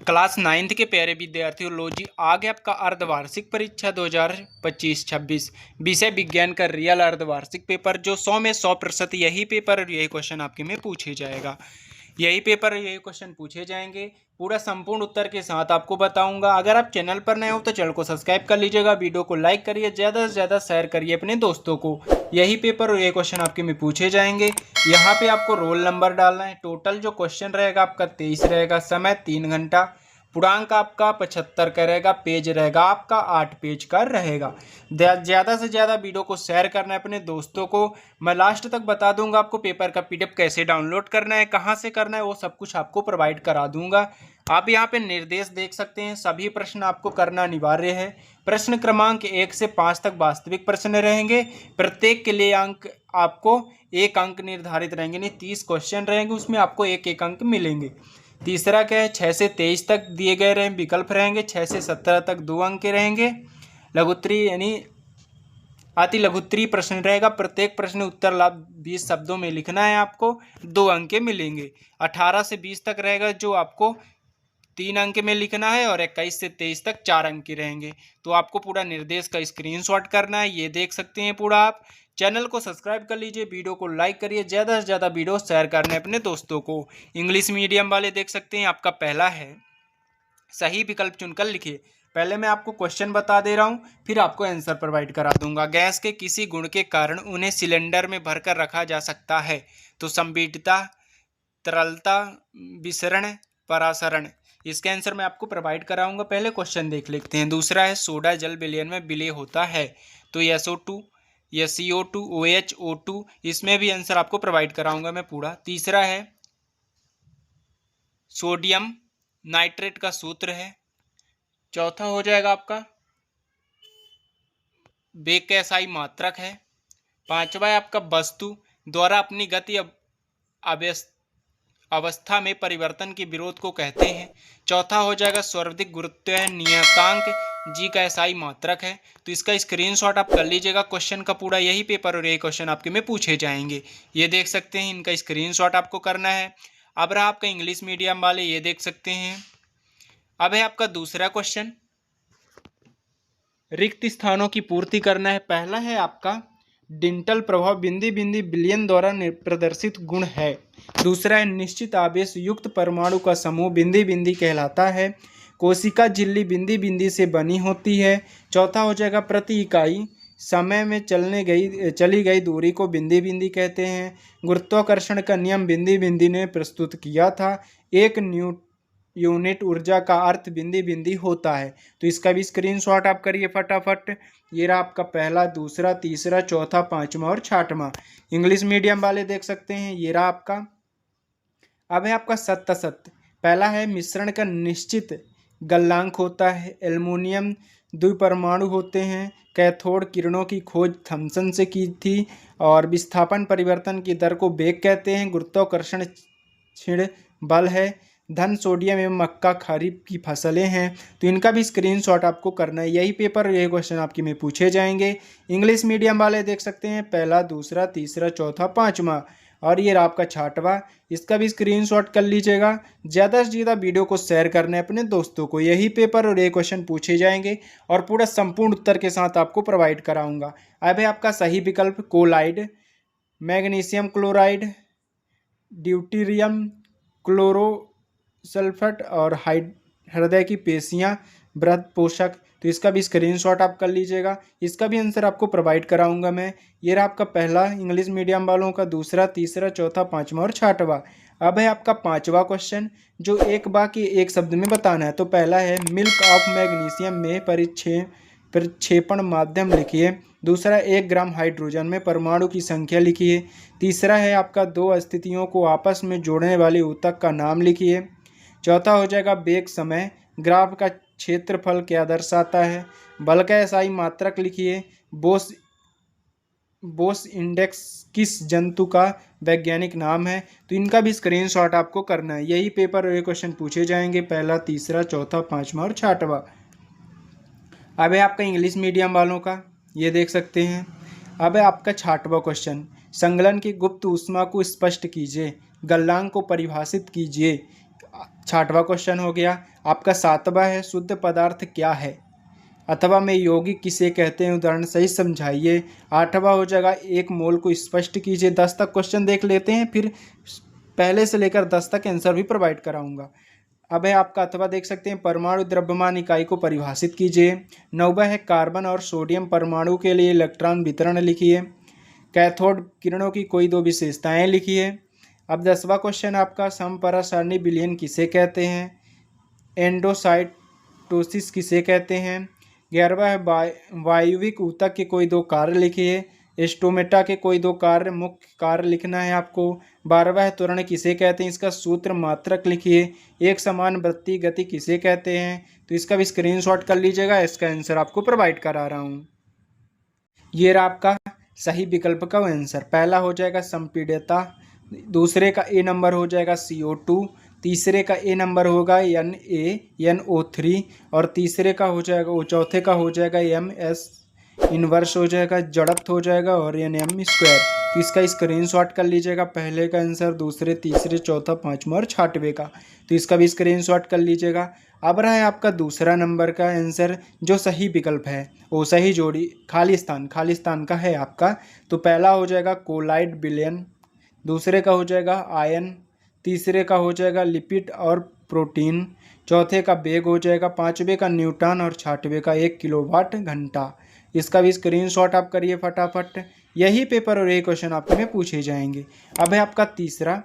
Class 9th के प्यारे विद्यार्थियों, लो जी आ गया आपका अर्धवार्षिक परीक्षा 2025-26 विषय विज्ञान का रियल अर्धवार्षिक पेपर, जो 100 में 100% यही पेपर और यही क्वेश्चन आपके में पूछे जाएगा। यही पेपर और यही क्वेश्चन पूछे जाएंगे। पूरा संपूर्ण उत्तर के साथ आपको बताऊंगा। अगर आप चैनल पर नए हो तो चैनल को सब्सक्राइब कर लीजिएगा, वीडियो को लाइक करिए, ज़्यादा से ज़्यादा शेयर करिए अपने दोस्तों को। यही पेपर और ये क्वेश्चन आपके में पूछे जाएंगे। यहाँ पे आपको रोल नंबर डालना है। टोटल जो क्वेश्चन रहेगा आपका 23 रहेगा, समय 3 घंटा, पूर्णांक आपका 75 का रहेगा, पेज रहेगा आपका 8 पेज का रहेगा। ज़्यादा से ज़्यादा वीडियो को शेयर करना है अपने दोस्तों को। मैं लास्ट तक बता दूंगा आपको पेपर का PDF कैसे डाउनलोड करना है, कहाँ से करना है, वो सब कुछ आपको प्रोवाइड करा दूंगा। आप यहाँ पे निर्देश देख सकते हैं। सभी प्रश्न आपको करना अनिवार्य है। प्रश्न क्रमांक 1 से 5 तक वास्तविक प्रश्न रहेंगे। प्रत्येक के लिए अंक आपको 1 अंक निर्धारित रहेंगे, नहीं 30 क्वेश्चन रहेंगे, उसमें आपको 1-1 अंक मिलेंगे। तीसरा क्या है, 6 से 23 तक दिए गए रहे विकल्प रहेंगे। 6 से 17 तक 2 अंक के रहेंगे। लघुत्तरी यानी अति लघुत्तरी प्रश्न रहेगा। प्रत्येक प्रश्न उत्तर लाभ 20 शब्दों में लिखना है, आपको 2 अंक के मिलेंगे। 18 से 20 तक रहेगा, जो आपको 3 अंक में लिखना है, और 21 से 23 तक 4 अंक के रहेंगे। तो आपको पूरा निर्देश का स्क्रीनशॉट करना है, ये देख सकते हैं पूरा। आप चैनल को सब्सक्राइब कर लीजिए, वीडियो को लाइक करिए, ज़्यादा से ज़्यादा वीडियो शेयर करने अपने दोस्तों को। इंग्लिश मीडियम वाले देख सकते हैं, आपका पहला है, सही विकल्प चुनकर लिखिए। पहले मैं आपको क्वेश्चन बता दे रहा हूँ, फिर आपको आंसर प्रोवाइड करा दूंगा। गैस के किसी गुण के कारण उन्हें सिलेंडर में भरकर रखा जा सकता है? तो संपीडितता, तरलता, विसरण, परासरण। इसका आंसर मैं आपको प्रोवाइड कराऊंगा। पहले क्वेश्चन देख लेते हैं। दूसरा है, सोडा जल विलयन में विलय होता है? तो SO2 या CO2, OH, O2, इसमें भी आंसर आपको प्रोवाइड कराऊंगा मैं पूरा। तीसरा है, सोडियम नाइट्रेट का सूत्र है। चौथा हो जाएगा आपका, वेग का SI मात्रक है। पांचवा है आपका, वस्तु द्वारा अपनी गति अवस्था में परिवर्तन के विरोध को कहते हैं। चौथा हो जाएगा, सर्वाधिक गुरुत्व नियतांक G का SI मात्रक है। तो इसका स्क्रीनशॉट आप कर लीजिएगा। क्वेश्चन का पूरा यही पेपर और यही क्वेश्चन आपके में पूछे जाएंगे। ये देख सकते हैं, इनका स्क्रीनशॉट आपको करना है। अब रहा आपका इंग्लिश मीडियम वाले, ये देख सकते हैं। अब है आपका दूसरा क्वेश्चन, रिक्त स्थानों की पूर्ति करना है। पहला है आपका, डिंटल प्रभाव बिंदी बिंदी विलयन द्वारा प्रदर्शित गुण है। दूसरा है, निश्चित आवेश युक्त परमाणु का समूह बिंदी बिंदी कहलाता है। कोशिका झिल्ली बिंदी बिंदी से बनी होती है। चौथा हो जाएगा, प्रति इकाई समय में चली गई दूरी को बिंदी बिंदी कहते हैं। गुरुत्वाकर्षण का नियम बिंदी बिंदी ने प्रस्तुत किया था। एक यूनिट ऊर्जा का अर्थ बिंदी बिंदी होता है। तो इसका भी स्क्रीनशॉट आप करिए फटाफट। ये रहा आपका पहला, दूसरा, तीसरा, चौथा, पांचवा और छठवां। इंग्लिश मीडियम वाले देख सकते हैं, ये रहा आपका। अब है आपका सत्य सत्य। पहला है, मिश्रण का निश्चित गलनांक होता है। एल्युमिनियम द्विपरमाणु होते हैं। कैथोड किरणों की खोज थॉमसन से की थी। और विस्थापन परिवर्तन की दर को वेग कहते हैं। गुरुत्वाकर्षण क्षीण बल है। धन सोडियम एवं मक्का खरीफ की फसलें हैं। तो इनका भी स्क्रीनशॉट आपको करना है। यही पेपर, यही क्वेश्चन आपके में पूछे जाएंगे। इंग्लिश मीडियम वाले देख सकते हैं, पहला, दूसरा, तीसरा, चौथा, पांचवा, और ये आपका छठवां। इसका भी स्क्रीनशॉट कर लीजिएगा। ज़्यादा से ज़्यादा वीडियो को शेयर करना है अपने दोस्तों को। यही पेपर और ये क्वेश्चन पूछे जाएंगे और पूरा संपूर्ण उत्तर के साथ आपको प्रोवाइड कराऊंगा। अब है आपका सही विकल्प, कोलाइड, मैग्नीशियम क्लोराइड, ड्यूटीरियम, क्लोरोसल्फेट और हृदय की पेशियां, वृहद पोषक। तो इसका भी स्क्रीनशॉट आप कर लीजिएगा। इसका भी आंसर आपको प्रोवाइड कराऊंगा मैं। ये रहा आपका पहला इंग्लिश मीडियम वालों का, दूसरा, तीसरा, चौथा, पांचवा और छठवां। अब है आपका पांचवा क्वेश्चन, जो एक बाकी एक शब्द में बताना है। तो पहला है, मिल्क ऑफ मैग्नीशियम में परिक्षेपण माध्यम लिखिए। दूसरा, 1 ग्राम हाइड्रोजन में परमाणु की संख्या लिखिए। तीसरा है आपका, 2 स्थितियों को आपस में जोड़ने वाली ऊतक का नाम लिखिए। चौथा हो जाएगा, वेग समय ग्राफ का क्षेत्रफल क्या दर्शाता है। बल का SI मात्रक लिखिए। बोस इंडेक्स किस जंतु का वैज्ञानिक नाम है। तो इनका भी स्क्रीनशॉट आपको करना है। यही पेपर और ये क्वेश्चन पूछे जाएंगे, पहला, तीसरा, चौथा, पांचवा और छठवां। अब है आपका इंग्लिश मीडियम वालों का, ये देख सकते हैं। अब है आपका छठवां क्वेश्चन, संगलन की गुप्त ऊष्मा को स्पष्ट कीजिए। गलनांक को परिभाषित कीजिए। 6वां क्वेश्चन हो गया आपका। 7वां है शुद्ध पदार्थ क्या है अथवा में यौगिक किसे कहते हैं, उदाहरण सही समझाइए। 8वां हो जाएगा एक मोल को स्पष्ट कीजिए। 10 तक क्वेश्चन देख लेते हैं, फिर पहले से लेकर 10 तक आंसर भी प्रोवाइड कराऊंगा। अब है आपका अथवा देख सकते हैं परमाणु द्रव्यमान इकाई को परिभाषित कीजिए। 9वां है कार्बन और सोडियम परमाणु के लिए इलेक्ट्रॉन वितरण लिखिए। कैथोड किरणों की कोई दो विशेषताएं लिखिए। अब 10वां क्वेश्चन आपका समपरासारणी विलयन किसे कहते हैं, एंडोसाइटोसिस किसे कहते हैं। 11वां है वायविक ऊतक के कोई दो कार्य लिखिए। स्टोमेटा के कोई दो कार्य मुख्य कार्य लिखना है आपको। 12वां है त्वरण किसे कहते हैं, इसका सूत्र मात्रक लिखिए। एक समान वृत्तीय गति किसे कहते हैं, तो इसका भी स्क्रीनशॉट कर लीजिएगा, इसका आंसर आपको प्रोवाइड करा रहा हूँ। ये रहा आपका सही विकल्प का आंसर। पहला हो जाएगा संपीड्यता, दूसरे का ए नंबर हो जाएगा CO2, तीसरे का ए नंबर होगा NaNO3 और तीसरे का हो जाएगा चौथे का हो जाएगा MS इनवर्स हो जाएगा, जड़त्व हो जाएगा और NM स्क्वायर। तो इसका स्क्रीनशॉट कर लीजिएगा, पहले का आंसर, दूसरे, तीसरे, चौथा, पांचवा और 6वें का। तो इसका भी स्क्रीनशॉट कर लीजिएगा। अब रहा है आपका दूसरा नंबर का आंसर जो सही विकल्प है, वो सही जोड़ी खालिस्तान का है आपका। तो पहला हो जाएगा कोलाइड विलयन, दूसरे का हो जाएगा आयन, तीसरे का हो जाएगा लिपिड और प्रोटीन, चौथे का बेग हो जाएगा, 5वें का न्यूटन और 6वें का 1 किलोवाट घंटा। इसका भी स्क्रीनशॉट आप करिए फटाफट। यही पेपर और ये क्वेश्चन आपके में पूछे जाएंगे। अब है आपका तीसरा,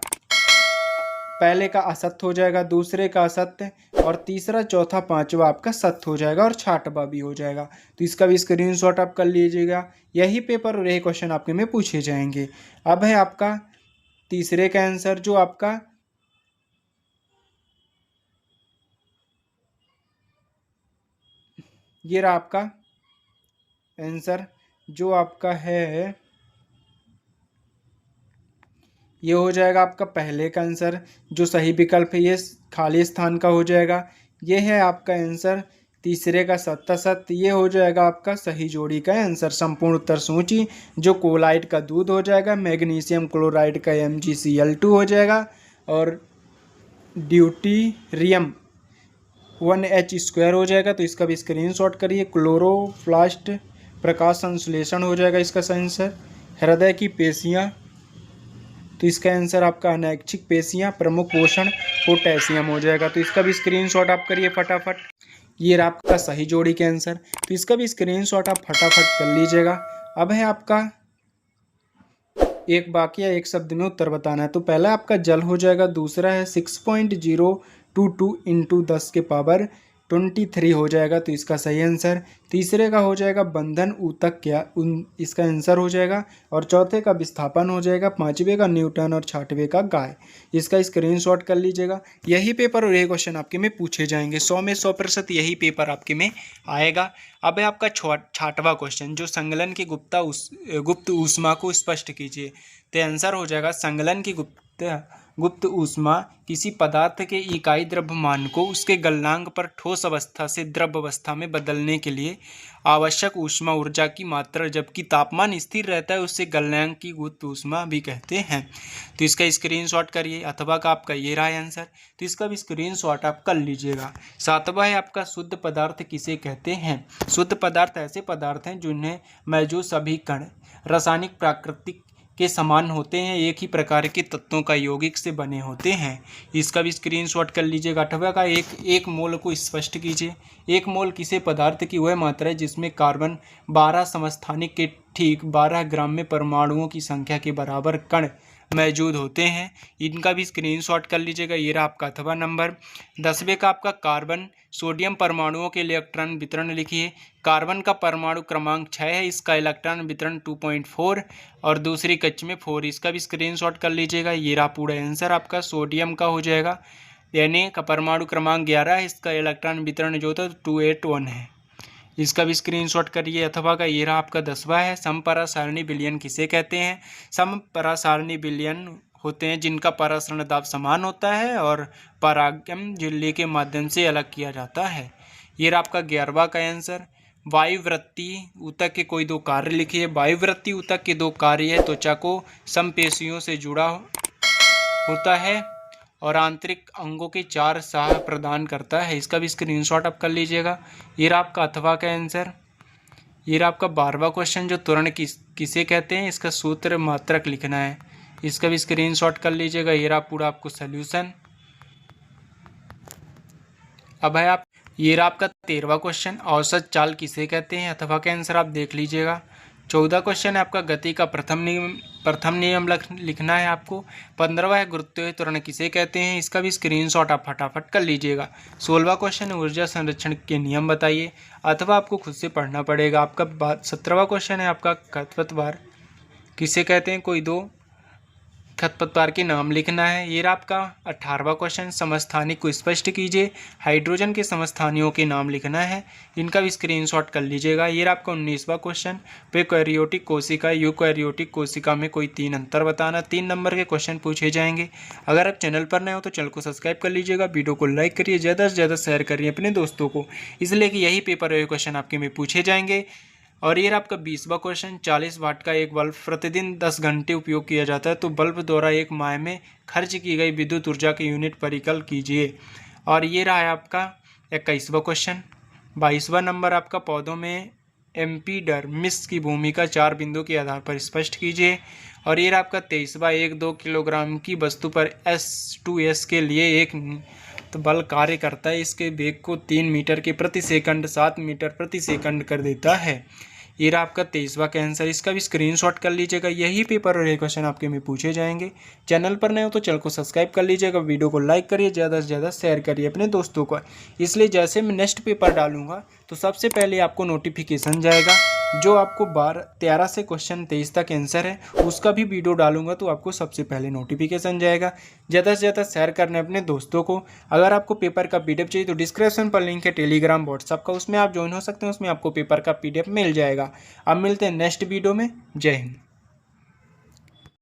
पहले का असत्य हो जाएगा, दूसरे का असत्य और तीसरा, चौथा, पांचवा आपका सत्य हो जाएगा और 6वां भी हो जाएगा। तो इसका भी स्क्रीनशॉट आप कर लीजिएगा। यही पेपर और यही क्वेश्चन आपके में पूछे जाएंगे। अब है आपका तीसरे का आंसर जो आपका ये रहा आपका आंसर जो आपका है, ये हो जाएगा आपका पहले का आंसर जो सही विकल्प है, ये खाली स्थान का हो जाएगा। ये है आपका आंसर तीसरे का सत्य, ये हो जाएगा आपका सही जोड़ी का आंसर। संपूर्ण उत्तर सूची जो कोलाइड का दूध हो जाएगा, मैग्नीशियम क्लोराइड का MgCl2 हो जाएगा और ड्यूटीरियम 1H स्क्वायर हो जाएगा। तो इसका भी स्क्रीनशॉट करिए। क्लोरोप्लास्ट प्रकाश संश्लेषण हो जाएगा इसका सही आंसर। हृदय की पेशियाँ, तो इसका आंसर आपका अनैच्छिक पेशियाँ। प्रमुख पोषण पोटेशियम हो जाएगा। तो इसका भी स्क्रीनशॉट आप करिए फटाफट। ये रहा आपका सही जोड़ी के आंसर। तो इसका भी स्क्रीनशॉट आप फटाफट कर लीजिएगा। अब है आपका एक बाकी है, एक शब्द में उत्तर बताना है। तो पहला आपका जल हो जाएगा, दूसरा है 6.022 × 10⁻23 हो जाएगा। तो इसका सही आंसर। तीसरे का हो जाएगा बंधन ऊतक क्या इसका आंसर हो जाएगा और चौथे का विस्थापन हो जाएगा, 5वें का न्यूटन और 6वें का गाय। इसका स्क्रीनशॉट कर लीजिएगा। यही पेपर और यही क्वेश्चन आपके में पूछे जाएंगे। 100 में 100% यही पेपर आपके में आएगा। अब है आपका 6वां क्वेश्चन जो संगलन की गुप्त ऊष्मा को स्पष्ट कीजिए। तो आंसर हो जाएगा संगलन की गुप्त ऊष्मा किसी पदार्थ के इकाई द्रव्यमान को उसके गलनांक पर ठोस अवस्था से द्रव अवस्था में बदलने के लिए आवश्यक ऊष्मा ऊर्जा की मात्रा, जबकि तापमान स्थिर रहता है उससे गलनांक की गुप्त ऊष्मा भी कहते हैं। तो इसका स्क्रीनशॉट करिए। अथवा का आपका ये रहा आंसर, तो इसका भी स्क्रीनशॉट आप कर लीजिएगा। 7वां है आपका शुद्ध पदार्थ किसे कहते हैं। शुद्ध पदार्थ ऐसे पदार्थ हैं जिनमें मौजूद सभी कण रासायनिक प्राकृतिक के समान होते हैं, एक ही प्रकार के तत्वों का यौगिक से बने होते हैं। इसका भी स्क्रीनशॉट कर लीजिएगा। 8वां का एक मोल को स्पष्ट कीजिए। एक मोल किसी पदार्थ की वह मात्रा है जिसमें कार्बन 12 समस्थानिक के ठीक 12 ग्राम में परमाणुओं की संख्या के बराबर कण मौजूद होते हैं। इनका भी स्क्रीनशॉट कर लीजिएगा। ये रहा आपका अथवा नंबर। 10वें का आपका कार्बन सोडियम परमाणुओं के इलेक्ट्रॉन वितरण लिखिए। कार्बन का परमाणु क्रमांक 6 है, इसका इलेक्ट्रॉन वितरण 2.4 और दूसरी कक्ष में 4। इसका भी स्क्रीनशॉट कर लीजिएगा। ये रहा पूरा आंसर आपका। सोडियम का हो जाएगा यानी का परमाणु क्रमांक 11 है, इसका इलेक्ट्रॉन वितरण जो था 281 है। इसका भी स्क्रीनशॉट करिए। अथवा का ये रहा आपका 10वां है। समपरासारणी विलयन किसे कहते हैं। समपरासारणी विलयन होते हैं जिनका परासरण दाब समान होता है और परागम झिल्ली के माध्यम से अलग किया जाता है। ये रहा आपका 11वां का आंसर। वायुवृत्ति ऊतक के कोई दो कार्य लिखिए। वायुवृत्ति ऊतक के दो कार्य है, त्वचा को समपेशियों से जुड़ा होता है और आंतरिक अंगों के 4 साह प्रदान करता है। इसका भी स्क्रीनशॉट आप कर लीजिएगा। ये रहा आपका अथवा का आंसर। ये रहा आपका 12वां क्वेश्चन, जो त्वरण किसे कहते हैं, इसका सूत्र मात्रक लिखना है। इसका भी स्क्रीनशॉट कर लीजिएगा। ये रहा पूरा आपको सोल्यूशन। अब है आप ये रहा आपका 13वां क्वेश्चन, औसत चाल किसे कहते हैं, अथवा का आंसर आप देख लीजिएगा। 14 क्वेश्चन है आपका गति का प्रथम नियम लिखना है आपको। 15वां है गुरुत्वीय त्वरण किसे कहते हैं, इसका भी स्क्रीनशॉट आप फटाफट कर लीजिएगा। 16वां क्वेश्चन है ऊर्जा संरक्षण के नियम बताइए, अथवा आपको खुद से पढ़ना पड़ेगा। आपका 17वां क्वेश्चन है आपका खरपतवार किसे कहते हैं, कोई दो खरपतवार के नाम लिखना है। ये रहा आपका 18वां क्वेश्चन, समस्थानिक को स्पष्ट कीजिए, हाइड्रोजन के समस्थानियों के नाम लिखना है। इनका भी स्क्रीनशॉट कर लीजिएगा। ये रहा आपका 19वां क्वेश्चन, प्रोकैरियोटिक कोशिका यूकैरियोटिक कोशिका में कोई 3 अंतर बताना। 3 नंबर के क्वेश्चन पूछे जाएंगे। अगर आप चैनल पर नए हो तो चैनल को सब्सक्राइब कर लीजिएगा, वीडियो को लाइक करिए, ज़्यादा से ज़्यादा शेयर करिए अपने दोस्तों को, इसलिए कि यही पेपर हुए क्वेश्चन आपके में पूछे जाएंगे। और ये आपका 20वां क्वेश्चन, 40 वाट का एक बल्ब प्रतिदिन 10 घंटे उपयोग किया जाता है, तो बल्ब द्वारा एक माह में खर्च की गई विद्युत ऊर्जा की यूनिट परिकल कीजिए। और ये रहा है आपका 21वां क्वेश्चन। 22वां नंबर आपका पौधों में एम्पीडर्मिस की भूमिका 4 बिंदुओं के आधार पर स्पष्ट कीजिए। और ये रहा आपका 23वां, 1-2 किलोग्राम की वस्तु पर S2S के लिए एक तो बल कार्य करता है, इसके वेग को 3 मीटर के प्रति सेकंड 7 मीटर प्रति सेकंड कर देता है। ये रहा आपका 23वां का आंसर। इसका भी स्क्रीनशॉट कर लीजिएगा। यही पेपर और ये क्वेश्चन आपके में पूछे जाएंगे। चैनल पर नए हो तो चैनल को सब्सक्राइब कर लीजिएगा, वीडियो को लाइक करिए, ज़्यादा से ज़्यादा शेयर करिए अपने दोस्तों को, इसलिए जैसे मैं नेक्स्ट पेपर डालूंगा तो सबसे पहले आपको नोटिफिकेशन जाएगा। जो आपको 13 से क्वेश्चन 23 तक आंसर है उसका भी वीडियो डालूंगा तो आपको सबसे पहले नोटिफिकेशन जाएगा। ज़्यादा से ज़्यादा शेयर करने अपने दोस्तों को। अगर आपको पेपर का PDF चाहिए तो डिस्क्रिप्शन पर लिंक है टेलीग्राम व्हाट्सअप का, उसमें आप ज्वाइन हो सकते हैं, उसमें आपको पेपर का PDF मिल जाएगा। अब मिलते हैं नेक्स्ट वीडियो में। जय हिंद।